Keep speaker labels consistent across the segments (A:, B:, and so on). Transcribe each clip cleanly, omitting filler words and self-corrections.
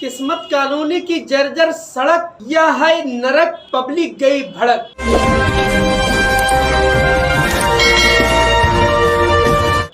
A: किस्मत कॉलोनी की जर्जर सड़क, यह है नरक, पब्लिक गई भड़क।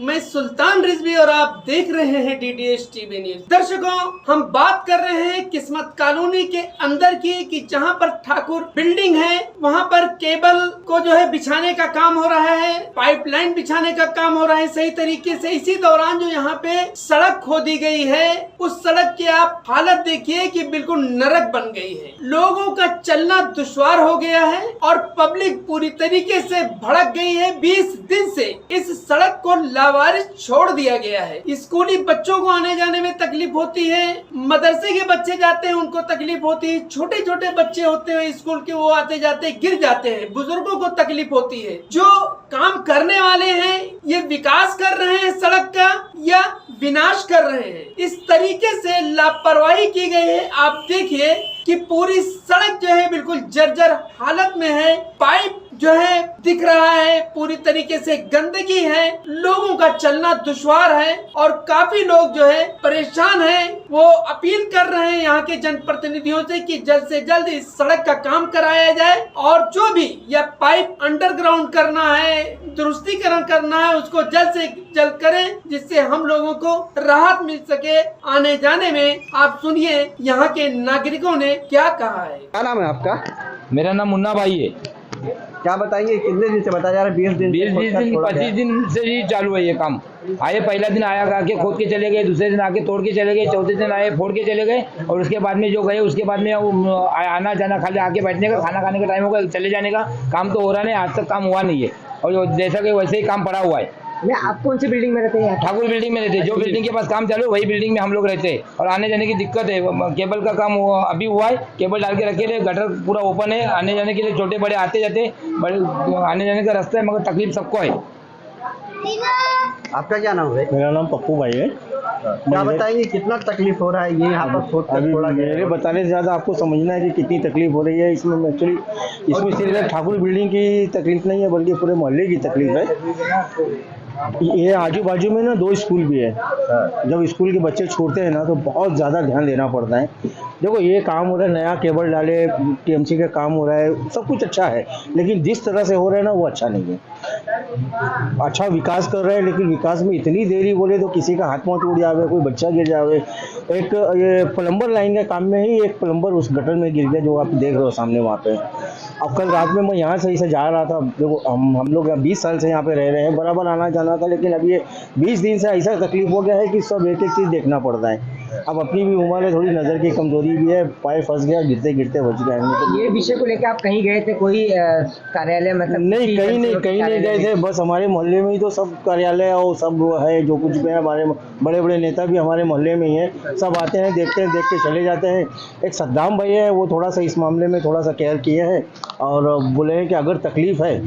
A: मैं सुल्तान रिजवी और आप देख रहे हैं डीडीएस टीवी न्यूज। दर्शकों, हम बात कर रहे हैं किस्मत कॉलोनी के अंदर की कि जहां पर ठाकुर बिल्डिंग है, वहां पर केबल को जो है बिछाने का काम हो रहा है, पाइपलाइन बिछाने का काम हो रहा है सही तरीके से। इसी दौरान जो यहाँ पे सड़क खोदी गई है, उस सड़क की आप हालत देखिए कि बिल्कुल नरक बन गई है। लोगों का चलना दुश्वार हो गया है और पब्लिक पूरी तरीके से भड़क गई है। 20 दिन से इस सड़क को लावारिस छोड़ दिया गया है। स्कूली बच्चों को आने जाने में तकलीफ होती है, मदरसे के बच्चे जाते हैं उनको तकलीफ होती है, छोटे छोटे बच्चे होते हैं स्कूल के, वो आते जाते गिर जाते हैं, बुजुर्गों को तकलीफ होती है। जो काम करने वाले हैं ये विकास कर रहे हैं सड़क का या विनाश कर रहे हैं, इस तरीके से लापरवाही की गई है। आप देखिए कि पूरी सड़क जो है बिल्कुल जर्जर हालत में है, पाइप जो है दिख रहा है, पूरी तरीके से गंदगी है, लोगों का चलना दुश्वार है और काफी लोग जो है परेशान हैं। वो अपील कर रहे हैं यहाँ के जनप्रतिनिधियों से कि जल्द से जल्द इस सड़क का काम कराया जाए और जो भी यह पाइप अंडरग्राउंड करना है, दुरुस्तीकरण करना है, उसको जल्द से जल्द करें, जिससे हम लोगों को राहत मिल सके आने जाने में। आप सुनिए यहाँ के नागरिकों ने क्या कहा है।
B: क्या नाम है आपका?
C: मेरा नाम मुन्ना भाई है।
B: क्या बताएंगे, कितने दिन से बताया जा रहा है? 20 दिन
C: 25 दिन से ही चालू है ये काम। आए पहला दिन आया आके खोद के चले गए, दूसरे दिन आके तोड़ के चले गए, चौथे दिन आए फोड़ के चले गए और उसके बाद में जो गए उसके बाद में आना जाना, खाली आके बैठने का, खाना खाने का टाइम होगा, चले जाने का काम तो हो रहा नहीं। आज तक काम हुआ नहीं है और जैसा कि वैसे ही काम पड़ा हुआ है।
B: मैं आप कौन सी बिल्डिंग में रहते हैं?
C: ठाकुर बिल्डिंग में रहते हैं। जो बिल्डिंग के पास काम चालू है वही बिल्डिंग में हम लोग रहते हैं और आने जाने की दिक्कत है। केबल का काम अभी हुआ है, केबल डाल के रखे थे, गटर पूरा ओपन है, आने जाने के लिए छोटे बड़े आते जाते बड़े आने जाने का रास्ता है, मगर तकलीफ सबको है।
B: आपका क्या नाम है?
D: मेरा नाम पप्पू भाई है।
B: क्या बताएंगे, कितना तकलीफ हो रहा है ये यहाँ पर?
D: अभी मेरे बताने से ज़्यादा आपको समझना है कि कितनी तकलीफ हो रही है इसमें। एक्चुअली इसमें सिर्फ ठाकुर बिल्डिंग की तकलीफ नहीं है बल्कि पूरे मोहल्ले की तकलीफ है। ये आजू बाजू में ना 2 स्कूल भी है। जब स्कूल के बच्चे छोड़ते हैं ना तो बहुत ज़्यादा ध्यान देना पड़ता है। देखो ये काम हो रहा है, नया केबल डाले, टीएमसी का काम हो रहा है, सब कुछ अच्छा है, लेकिन जिस तरह से हो रहा है ना वो अच्छा नहीं है। अच्छा विकास कर रहे हैं लेकिन विकास में इतनी देरी बोले तो किसी का हाथ पांव टूट जावे, कोई बच्चा गिर जावे। एक ये प्लम्बर लाइन के काम में ही एक प्लम्बर उस गटर में गिर गया जो आप देख रहे हो सामने वहाँ पे। अब कल रात में मैं यहाँ से जा रहा था। देखो हम लोग 20 साल से यहाँ पे रह रहे हैं, बराबर आना जाना था, लेकिन अब ये 20 दिन से ऐसा तकलीफ हो गया है कि सब एक एक चीज़ देखना पड़ता है। अब अपनी भी उम्र है, थोड़ी नज़र की कमजोरी भी है, पैर फंस गया, गिरते गिरते बच गया।
B: तो ये विषय को लेकर आप कहीं गए थे? कोई कार्यालय मतलब?
D: नहीं, कहीं नहीं गए थे। बस हमारे मोहल्ले में ही तो सब कार्यालय और सब है, जो कुछ भी है, हमारे बड़े बड़े नेता भी हमारे मोहल्ले में ही है। सब आते हैं, देखते हैं, देख के चले जाते हैं। एक सद्दाम भाई है, वो थोड़ा सा इस मामले में थोड़ा सा केयर किए हैं और बोले हैं कि अगर तकलीफ है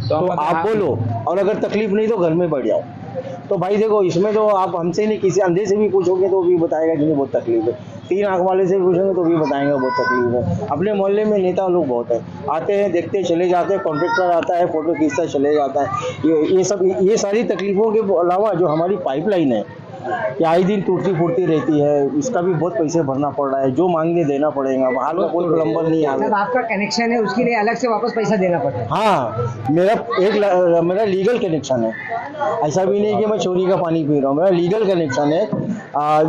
D: तो आप बोलो और अगर तकलीफ नहीं तो घर में बैठ जाओ। तो भाई देखो इसमें तो आप हमसे नहीं, किसी अंधे से भी पूछोगे तो भी बताएगा कि बहुत तकलीफ है। 3 आँख वाले से पूछेंगे तो भी बताएंगे बहुत तकलीफ है। अपने मोहल्ले में नेता लोग बहुत है, आते हैं, देखते चले जाते हैं, कॉन्ट्रैक्टर आता है, फोटो खींचता चले जाता है। ये सारी तकलीफों के अलावा जो हमारी पाइपलाइन है ये आए दिन टूटती फूटती रहती है, इसका भी बहुत पैसे भरना पड़ रहा है, जो मांगने देना पड़ेगा। बाहर का कोई प्लम्बर नहीं आता।
B: आपका कनेक्शन है उसके लिए अलग से वापस पैसा देना पड़ता है?
D: हाँ, मेरा लीगल कनेक्शन है। ऐसा भी नहीं कि मैं चोरी का पानी पी रहा हूँ, मेरा लीगल कनेक्शन है।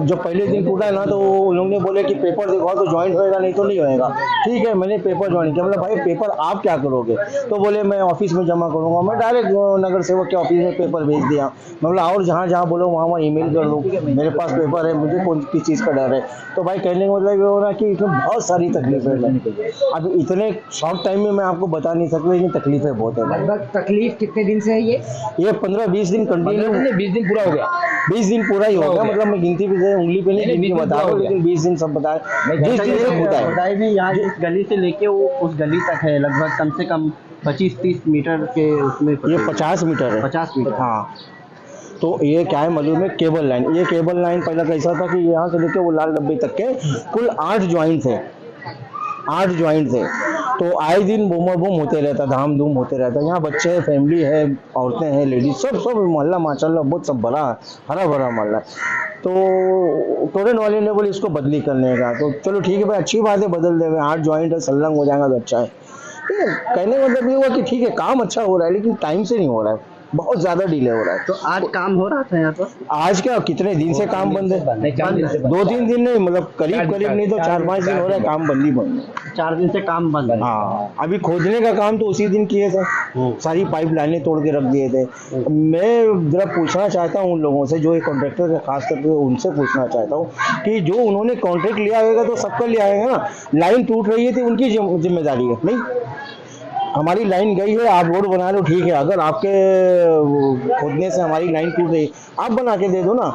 D: जब पहले दिन टूटा है ना तो उन लोगों ने बोले कि पेपर दिखाओ तो ज्वाइंट होएगा, नहीं तो नहीं होएगा। ठीक है, मैंने पेपर ज्वाइन किया। मतलब भाई पेपर आप क्या करोगे? तो बोले मैं ऑफिस में जमा करूँगा। मैं डायरेक्ट नगर सेवक के ऑफिस में पेपर भेज दिया। मतलब और जहाँ बोलो वहाँ ईमेल कर दो, मेरे पास पेपर है, मुझे कौन किस चीज़ का डर है। तो भाई कहने का मतलब ये हो रहा है कि इसमें बहुत सारी तकलीफें है। अब इतने शॉर्ट टाइम में मैं आपको बता नहीं सकता, लेकिन तकलीफें बहुत है।
B: लगभग तकलीफ कितने दिन से है ये?
D: 15-20 दिन कंटिन्यू।
C: 20 दिन पूरा हो गया।
D: 20 दिन पूरा ही हो गया। मतलब मैं गिनती पे उंगली पे नहीं बता रहा हूँ, लेकिन 20 दिन सब बताए। 20 दिन से होता है
E: भी यहाँ इस गली से लेके वो उस गली तक है, लगभग कम से कम 25-30 मीटर के उसमें।
D: ये 50 मीटर है।
E: 50 मीटर।
D: हाँ, तो ये क्या है मालूम है, केबल लाइन। ये केबल लाइन पहले कैसा था कि यहाँ से लेके वो लाल डब्बे तक के कुल 8 ज्वाइंट थे। 8 ज्वाइंट थे। तो आए दिन बूम होते रहता, धाम धूम होते रहता। यहाँ बच्चे हैं, फैमिली है, औरतें हैं, लेडीज, सब मोहल्ला माशाल्लाह बहुत सब भरा हरा भरा मोहल्ला। तो टोरेंट वाले ने बोले इसको बदली करने का, तो चलो ठीक है भाई, अच्छी बात है, बदल दे, 8 जॉइंट है, सलंग हो जाएगा तो अच्छा है। ठीक है, कहने का मतलब ये हुआ कि ठीक है काम अच्छा हो रहा है लेकिन टाइम से नहीं हो रहा है, बहुत ज्यादा डिले हो रहा है।
E: तो आज काम हो रहा था यहाँ पर?
D: आज क्या कितने दिन से काम बंद है? 2-3 दिन नहीं, मतलब करीब नहीं तो 4-5 दिन हो रहा है काम बंद ही बंद है।
E: 4 दिन से काम बंद है।
D: हाँ, अभी खोदने का काम तो उसी दिन किए थे, सारी पाइप लाइनें तोड़ के रख दिए थे। मैं जरा पूछना चाहता हूँ उन लोगों से जो ये कॉन्ट्रैक्टर है, खास करके उनसे पूछना चाहता हूँ कि जो उन्होंने कॉन्ट्रैक्ट लिया होगा तो सबका लिया होगा ना, लाइन टूट रही है तो उनकी जिम्मेदारी है नहीं, हमारी लाइन गई है, आप रोड बना लो ठीक है, अगर आपके खोदने से हमारी लाइन टूट रही आप बना के दे दो ना,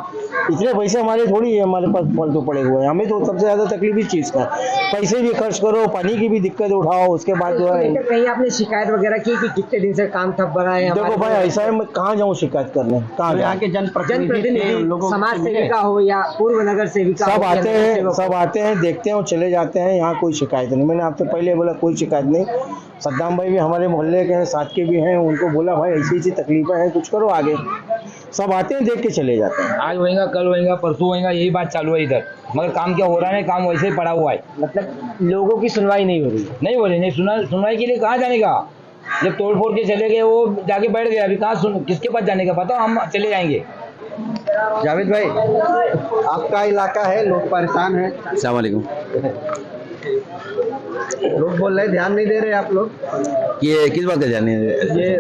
D: इतने पैसे हमारे थोड़ी है, हमारे पास फालतू पड़े हुए हैं। हमें तो सबसे ज्यादा तकलीफ इस चीज का, पैसे भी खर्च करो, पानी की भी दिक्कत उठाओ, उसके बाद जो है
B: कहीं आपने शिकायत वगैरह की कि कितने दिन से काम ठप बना है?
D: देखो भाई ऐसा है, मैं कहाँ जाऊँ शिकायत करने, कहाँ
E: यहाँ के
B: जनप्रतिनिधि, समाज सेविका हो या पूर्व नगर सेविका,
D: सब आते हैं देखते हैं और चले जाते हैं, यहाँ कोई शिकायत नहीं। मैंने आपसे पहले बोला कोई शिकायत नहीं। सद्दाम भाई भी हमारे मोहल्ले के हैं, साथ के भी हैं, उनको बोला भाई ऐसी ऐसी तकलीफें हैं, कुछ करो आगे। सब आते हैं देख के चले जाते हैं,
C: आज होएगा कल होएगा परसों होएगा, यही बात चालू है इधर, मगर काम क्या हो रहा है? काम वैसे ही पड़ा हुआ है।
B: मतलब लोगों की सुनवाई नहीं हो रही?
C: नहीं हो रही, नहीं सुनवाई के लिए कहाँ जाने का? जब तोड़ फोड़ के चले गए वो जाके बैठ गए, अभी कहाँ किसके पास जाने का? पता हम चले जाएंगे।
E: जावेद भाई, आपका इलाका है, लोग परेशान हैं।
F: अस्सलाम वालेकुम।
E: लोग बोल रहे ध्यान नहीं दे रहे आप लोग,
F: ये किस बात का जाने?
E: ये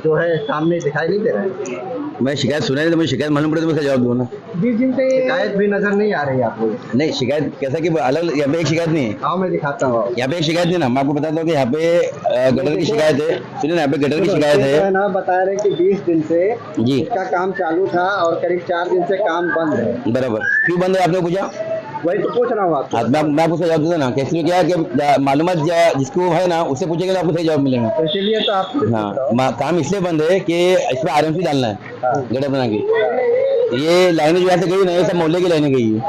E: जो है सामने दिखाई नहीं दे रहा है।
F: मैं शिकायत सुना नहीं तो मुझे शिकायत मालूम पड़े तो मैं उसका जवाब दूँ ना।
B: 20 दिन से
E: शिकायत भी नजर नहीं आ रही है आपको?
F: नहीं शिकायत कैसा कि अलग, यहाँ पे एक शिकायत नहीं है,
E: हाँ मैं दिखाता हूँ।
F: यहाँ पे एक शिकायत नहीं ना, मैं आपको बताता हूँ कि यहाँ पे गटर की शिकायत है। सुनिए ना, यहाँ पे गटर की शिकायत है
E: ना, बता रहे कि 20 दिन से
F: जी
E: इसका काम चालू था और करीब 4 दिन से काम बंद है।
F: बराबर। क्यों बंद है आपने पूछा?
E: वही तो पूछ रहा हूँ आपको।
F: मैं आपको सही जवाब दूँ ना, कैसे क्या है कि मालूमात जिसको है ना उससे पूछेंगे तो आपको सही जवाब मिलेगा।
E: तो इसीलिए तो आप
F: हाँ, काम इसलिए बंद है कि इसमें आरएमसी डालना है गटर बना के। ये लाइनें जो यहाँ से गई ना, ये सब मोहल्ले की लाइनें गई है।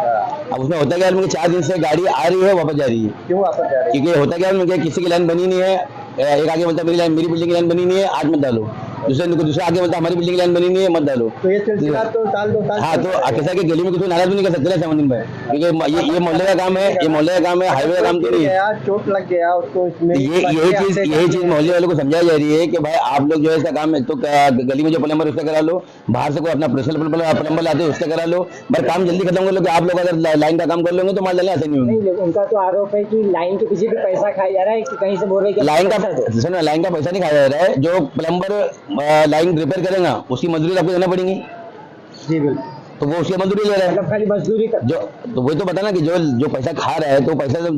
F: अब उसमें होता क्या है, मुझे 4 दिन से गाड़ी आ रही है वापस जा रही है।
E: क्यों वापस जा रहे हैं?
F: क्योंकि होता क्या है, किसी की लाइन बनी नहीं है, एक आगे बोलता मेरी बिल्डिंग की लाइन बनी नहीं है, आज मत डालो। दूसरे आगे बोलता हमारी बिल्डिंग की लाइन बनी नहीं है, मत डालो।
E: तो ये सिलसिला तो साल 2 साल।
F: हाँ, तो कैसा कि गली में कुछ नाराज भी नहीं कर सकते ना समझ में, क्योंकि ये मोहल्ले का काम है, ये मोहल्ले का काम है, हाईवे का काम तो नहीं है।
E: चोट लग गया उसको इसमें।
F: यही चीज मोहल्ले वालों को समझाई जा रही है कि भाई आप लोग जो है इसका काम तो गली में जो प्लम्बर उसका करा लो, बाहर से कोई अपना प्रोफेशनल प्लम्बर लाते हैं उसका करा लो, बट काम जल्दी खत्म कर लो। कि आप लोग अगर लाइन का काम कर लोगे तो माल डालने ऐसे नहीं होंगे।
B: उनका तो आरोप है कि लाइन के पीछे भी पैसा खाया जा रहा है, कि कहीं से बोल रहे हैं
F: लाइन का पैसा नहीं खाया जा रहा है। जो प्लम्बर लाइन रिपेयर करेगा उसकी मजदूरी आपको देना पड़ेगी
E: जी बिल्कुल,
F: तो वो उसकी मजदूरी ले रहा है।
B: मतलब खाली मजदूरी का
F: जो तो वही तो बताना कि जो पैसा खा रहा है तो पैसा जो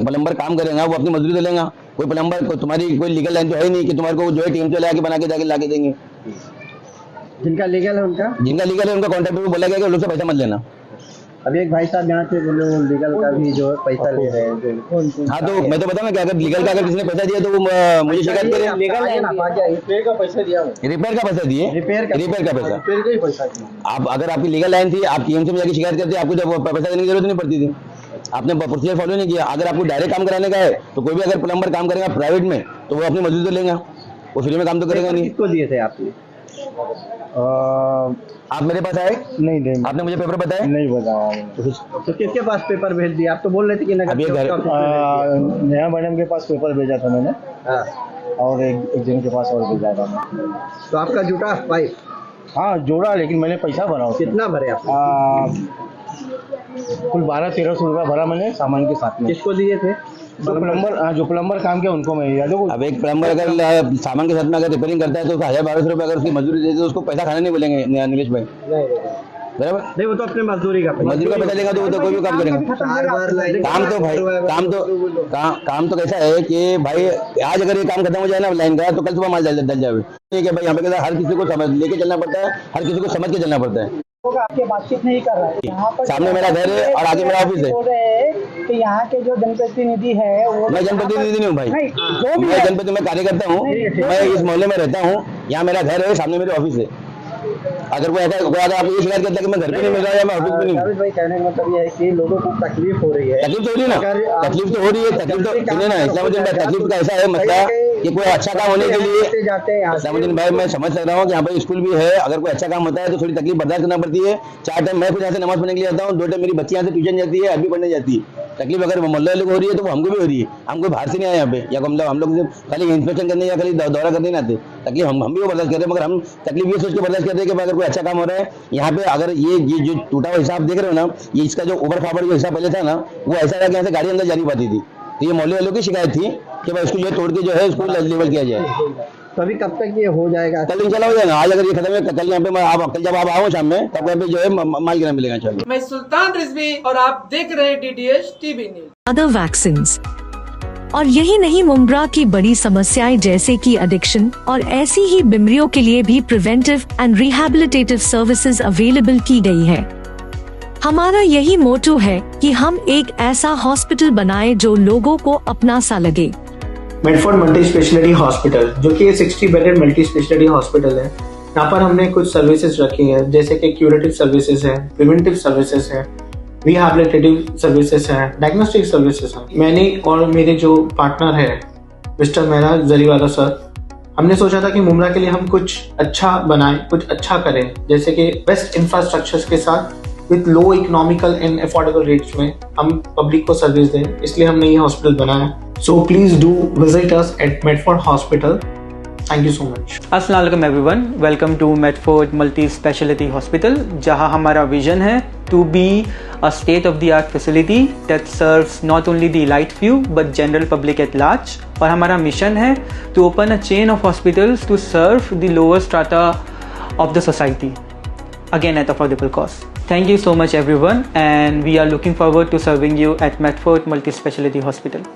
F: प्लम्बर काम करेगा वो अपनी मजदूरी दे लेगा। कोई प्लम्बर तुम्हारी कोई लीगल लाइन तो है नहीं कि तुम्हारे को जो है टीम से बना के जाके लाके देंगे।
E: जिनका लीगल है उनका
F: उनका कॉन्ट्रैक्टर को बोला गया कि लोग से पैसा मत लेना।
E: अभी एक भाई साहब यहाँ से बोले लीगल का भी जो है पैसा ले रहे हैं।
F: हाँ, तो मैं तो बताऊँ कि अगर लीगल का अगर किसी ने पैसा दिया तो वो मुझे शिकायत करे।
E: रिपेयर का पैसा दिया,
F: रिपेयर का पैसा दिए, रिपेयर का पैसा।
E: रिपेयर का ही पैसा।
F: आप अगर आपकी लीगल लाइन थी, आप टीएमसी में जाके शिकायत करते, आपको जब पैसा देने की जरूरत नहीं पड़ती थी। आपने प्रोसीजर फॉलो नहीं किया। अगर आपको डायरेक्ट काम कराने का है तो कोई भी अगर प्लम्बर काम करेगा प्राइवेट में तो वो अपनी मजदूरी तो लेगा, वो फ्री में काम तो करेगा नहीं।
E: किसको दिए थे आपने?
F: आप मेरे पास आए
D: नहीं
F: आपने मुझे पेपर बताया
D: नहीं बताया।
E: तो किसके पास पेपर भेज दिया? आप तो बोल रहे थे कि नगर
F: अभी
D: नेहा मैडम के पास पेपर भेजा था मैंने,
E: हाँ।
D: और एक जन के पास और भेजा था मैं।
E: तो आपका जुटा पाइप
D: हाँ जोड़ा, लेकिन मैंने पैसा भरा उसमें।
E: कितना भरे आप?
D: कुल 1200-1300 रुपया भरा मैंने सामान के साथ में।
E: किसको दिए थे?
D: जो प्लम्बर काम किया उनको मैं दिया। देखो
F: अब एक प्लम्बर अगर सामान के साथ में अगर रिपेयरिंग करता है तो 1000-1200 रुपये अगर उसकी मजदूरी देते तो उसको पैसा खाने नहीं बोलेंगे नीलेश भाई, बराबर?
E: नहीं, वो तो अपने मजदूरी का
F: पैसा लेगा तो वो तो कोई भी काम करेगा। काम तो भाई काम तो कैसा है कि भाई आज अगर ये काम खत्म हो जाए ना लाइन का तो कल सुबह माल डल जाए। ठीक है भाई, यहाँ पे हर किसी को समझ लेके चलना पड़ता है, हर किसी को समझ के चलना पड़ता है।
B: आपके बातचीत नहीं कर रहा है। यहाँ पर
F: सामने मेरा घर है और आगे मेरा ऑफिस है।
B: बोल रहे हैं कि यहाँ के जो जनप्रतिनिधि है वो,
F: मैं जनप्रतिनिधि नहीं हूँ भाई,
B: जो भी
F: मैं
B: है,
F: जनप्रतिनिधि में कार्यकर्ता हूँ। मैं इस मोहल्ले में रहता हूँ, यहाँ मेरा घर है, सामने मेरे ऑफिस है। अगर कोई अगर आप ये शिकायत करता है कि मैं घर पे नहीं मिल रहा या मैं ऑफिस में नहीं हूँ,
E: भाई कहने का मतलब ये है कि लोगों को तकलीफ हो रही है।
F: तकलीफ तो हो रही है ना, तकलीफ तो हो रही है। तकलीफ तो सुनिए ना, इस्लाम तकलीफ का ऐसा है मसला कि कोई अच्छा काम होने के लिए
B: जाते हैं
F: सलामुद्दीन भाई, मैं समझ सक रहा हूँ कि यहाँ पर स्कूल भी है, अगर कोई अच्छा काम होता है तो थोड़ी तकलीफ बर्दाश्त करना पड़ती है। 4 टाइम मैं खुद यहाँ से नमाज पढ़ने के लिए आता हूँ, 2 टाइम मेरी बच्ची यहाँ से ट्यूशन जाती है, अभी पढ़ने जाती है। तकलीफ अगर मोहल्ले वाले को हो रही है तो वो हमको भी हो रही है। हम कोई बाहर से नहीं आए यहाँ पे, या हम लोग खाली इंस्पेक्शन करने या खाली दौरा करने नहीं आते। तकलीफ हम भी वो बर्दाश्त कर रहे हैं, मगर हम तकलीफ ये सोच के बर्दाश्त करते हैं कि अगर कोई अच्छा काम हो रहा है यहाँ पे, अगर ये जो टूटा हुआ हिसाब देख रहे हो ना, ये इसका जो ऊबर खाबर जो हिसाब पहले था ना, वो ऐसा था कि यहाँ से गाड़ी अंदर जा नहीं पाती थी। तो ये मोहल्ले वालों की शिकायत थी कि भाई इसको जो तोड़ के जो है स्कूल लेवल किया जाए।
B: तो अभी कब तक ये हो जाएगा?
F: कल इंशाल्लाह हो जाएगा। आज अगर ये खत्म है, कल यहाँ पे कल जब आप आओ शाम में, तब यहाँ पे जो है माल गिरा मिलेगा इंशाल्लाह।
A: मैं सुल्तान रिजवी और आप देख रहे हैं DDH TV news.
G: Other vaccines. और यही नहीं, मुमरा की बड़ी समस्याएं जैसे कि एडिक्शन और ऐसी ही बीमारियों के लिए भी preventive and rehabilitative services available की गई है। हमारा यही मोटो है कि हम एक ऐसा हॉस्पिटल बनाएं जो लोगों को अपना सा लगे।
H: मेडफोर्ड मल्टी स्पेशलिटी हॉस्पिटल, जो कि 60 बेडेड मल्टी स्पेशलिटी हॉस्पिटल है। यहाँ पर हमने कुछ सर्विसेज रखी हैं, जैसे कि क्यूरेटिव सर्विसेज है, प्रिवेंटिव सर्विसेज है, रिहैबिलिटेटिव सर्विसेज है, डायग्नोस्टिक सर्विसेज है। मैंने और मेरे जो पार्टनर है मिस्टर मेहरा जरीवाला सर, हमने सोचा था कि मुमरा के लिए हम कुछ अच्छा बनाएं, कुछ अच्छा करें, जैसे कि बेस्ट इंफ्रास्ट्रक्चर्स के साथ with low economical and affordable rates में हम पब्लिक को सर्विस दें। इसलिए हमने ये हॉस्पिटल बनाया। So please do visit us at Medford hospital. Thank you so much.
E: अस्सलाम वालेकुम everyone, welcome to Medford multi speciality hospital, जहां हमारा विजन है to be a state of the art facility that serves not only the elite few but general public at large. और हमारा mission है to open a chain of hospitals to serve the lower strata of the society, again at affordable cost. Thank you so much everyone, and we are looking forward to serving you at Medford Multi Speciality Hospital.